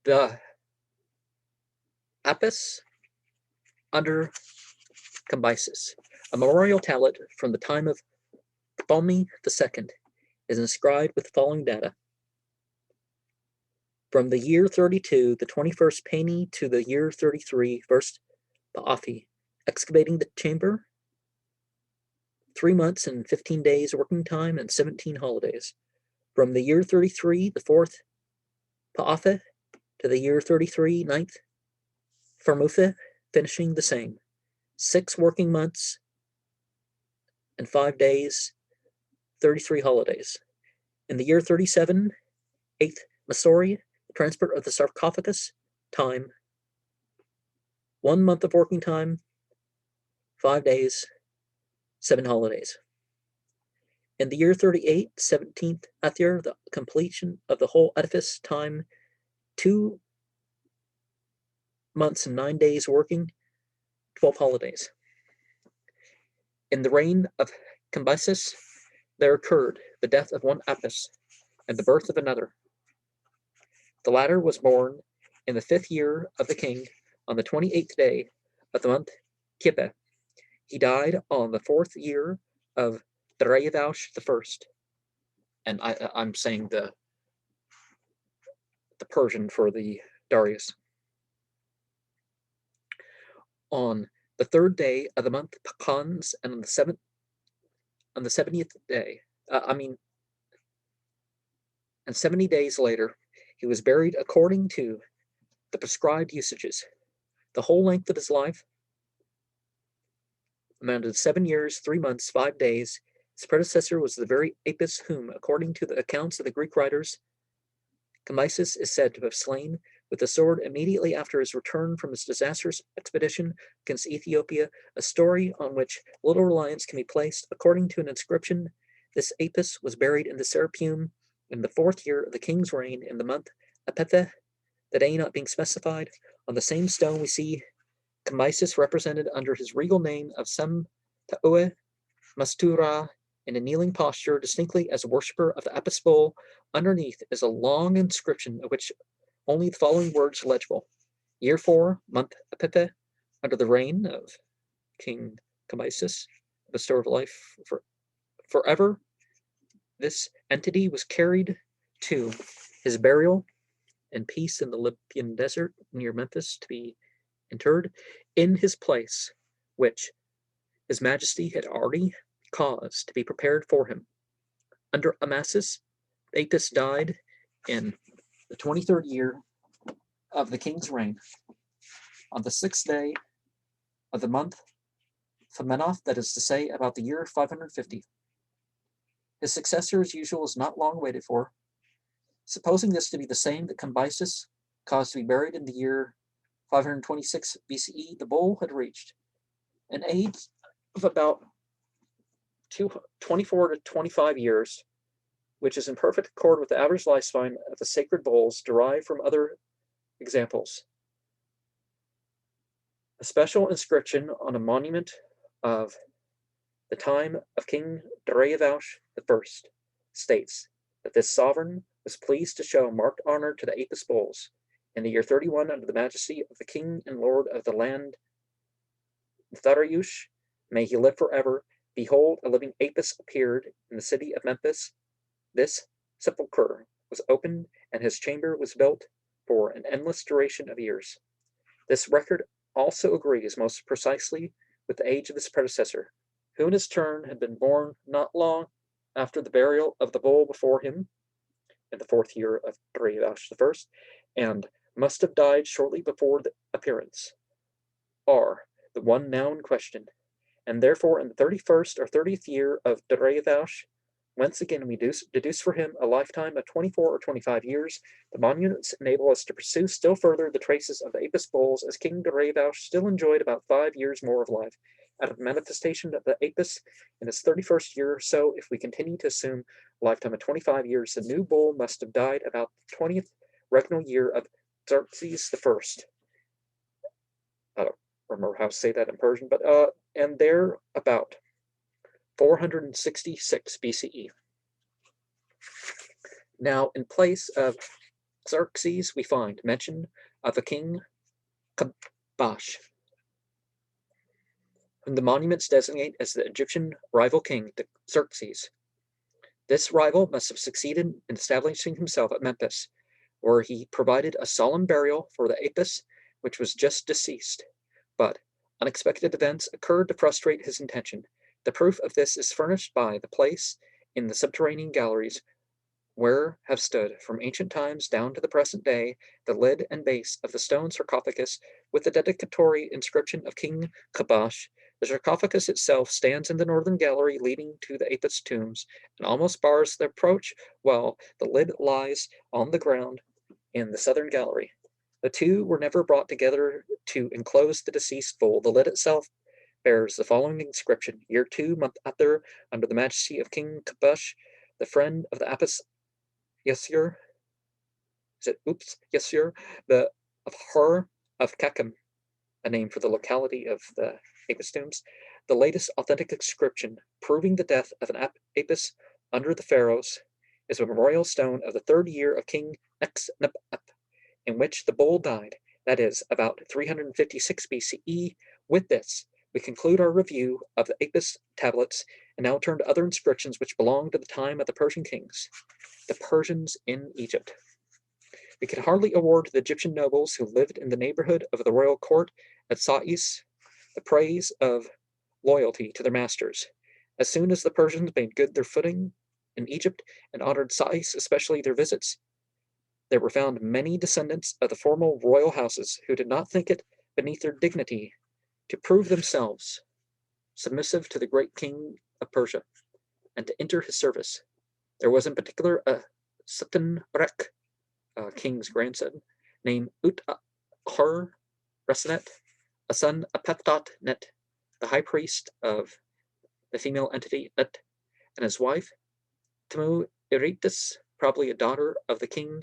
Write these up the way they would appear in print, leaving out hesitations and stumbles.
The Apis under Cambyses, a memorial tablet from the time of Ptolemy II, is inscribed with the following data. From the year 32, the 21st Pani, to the year 33, 1st Paafi, excavating the chamber, 3 months and 15 days working time and 17 holidays. From the year 33, the 4th Paafe, to the year 33, 9th Farmuthe, finishing the same. 6 working months and 5 days, 33 holidays. In the year 37, 8th Masori, the transport of the sarcophagus, time, 1 month of working time, 5 days, 7 holidays. In the year 38, 17th Athir, the completion of the whole edifice, time, 2 months and 9 days working, 12 holidays. In the reign of Cambyses, there occurred the death of one Apis and the birth of another. The latter was born in the 5th year of the king, on the 28th day of the month Kippe. He died on the 4th year of Darius I. And I'm saying the Persian for the Darius. On the 3rd day of the month Pekans, and on the 70th day, and 70 days later, he was buried according to the prescribed usages. The whole length of his life amounted to 7 years, 3 months, 5 days. His predecessor was the very Apis whom, according to the accounts of the Greek writers, Cambyses is said to have slain with the sword immediately after his return from his disastrous expedition against Ethiopia, a story on which little reliance can be placed. According to an inscription, this Apis was buried in the Serapeum in the 4th year of the king's reign, in the month Apethe, the day not being specified. On the same stone we see Cambyses represented under his regal name of Sem Taue Mastura in a kneeling posture, distinctly as a worshipper of the Apis bull. Underneath is a long inscription of which only the following words are legible. Year 4, month Apethe, under the reign of King Cambyses, bestower of life forever. This entity was carried to his burial in peace in the Libyan desert near Memphis to be interred in his place, which his majesty had already caused to be prepared for him. Under Amasis, Apis died in the 23rd year of the king's reign, on the 6th day of the month Phemenoth, that is to say, about the year 550. His successor, as usual, is not long waited for. Supposing this to be the same that Cambyses caused to be buried in the year 526 BCE, the bull had reached an age of about 24 to 25 years, which is in perfect accord with the average lifespan of the sacred bulls derived from other examples. A special inscription on a monument of the time of King Darius I states that this sovereign was pleased to show marked honor to the Apis bulls. In the year 31, under the majesty of the king and lord of the land Darius, may he live forever, behold, a living Apis appeared in the city of Memphis. This sepulchre was opened, and his chamber was built for an endless duration of years. This record also agrees most precisely with the age of his predecessor, who in his turn had been born not long after the burial of the bull before him, in the 4th year of Darius I, and must have died shortly before the appearance, are the one now in question, and therefore in the 31st or 30th year of Darius, whence again we deduce for him a lifetime of 24 or 25 years. The monuments enable us to pursue still further the traces of the Apis bulls, as King Darius still enjoyed about 5 years more of life. Out of the manifestation of the Apis in his 31st year or so, if we continue to assume a lifetime of 25 years, the new bull must have died about the 20th regnal year of Xerxes I. I don't remember how to say that in Persian, but and there about 466 BCE. Now, in place of Xerxes, we find mention of the king Kabash, whom the monuments designate as the Egyptian rival king, Xerxes. This rival must have succeeded in establishing himself at Memphis, where he provided a solemn burial for the Apis, which was just deceased. But unexpected events occurred to frustrate his intention. The proof of this is furnished by the place in the subterranean galleries where have stood, from ancient times down to the present day, the lid and base of the stone sarcophagus with the dedicatory inscription of King Kabash. The sarcophagus itself stands in the northern gallery leading to the Apis tombs and almost bars the approach, while the lid lies on the ground in the southern gallery. The two were never brought together to enclose the deceased full. The lid itself bears the following inscription: Year 2, month Ather, under the majesty of King Kabash, the friend of the Apis Yasir, Yasir, the of Har of Kakim, a name for the locality of the Apis tombs, the latest authentic inscription proving the death of an Apis under the Pharaohs, is a memorial stone of the 3rd year of King Nex-Nep, in which the bull died, that is, about 356 BCE. With this, we conclude our review of the Apis tablets and now turn to other inscriptions which belong to the time of the Persian kings, the Persians in Egypt. We can hardly award to the Egyptian nobles who lived in the neighborhood of the royal court at Sais the praise of loyalty to their masters. As soon as the Persians made good their footing in Egypt and honored Sais, especially their visits, there were found many descendants of the formal royal houses who did not think it beneath their dignity to prove themselves submissive to the great king of Persia and to enter his service. There was in particular a Satan-Rek, king's grandson, named Ut-Har Resenet, a son of Pethot-Net, the high priest of the female entity Ut, and his wife, Tmu-Iritis, probably a daughter of the king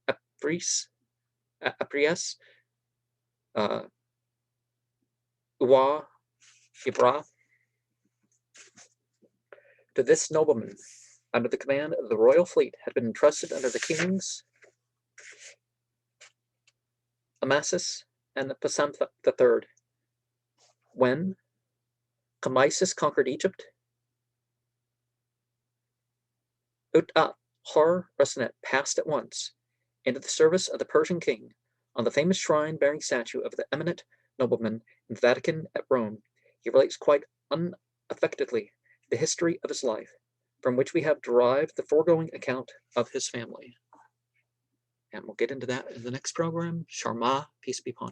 Apries, Uwa Ibra. To this nobleman, under the command of the royal fleet, had been entrusted under the kings Amasis and Pasamph III. When Cambyses conquered Egypt, Ut-Har Resenet passed at once into the service of the Persian king on the famous shrine-bearing statue of the eminent nobleman in the Vatican at Rome. He relates quite unaffectedly the history of his life, from which we have derived the foregoing account of his family. And we'll get into that in the next program. Sharma, peace be upon you.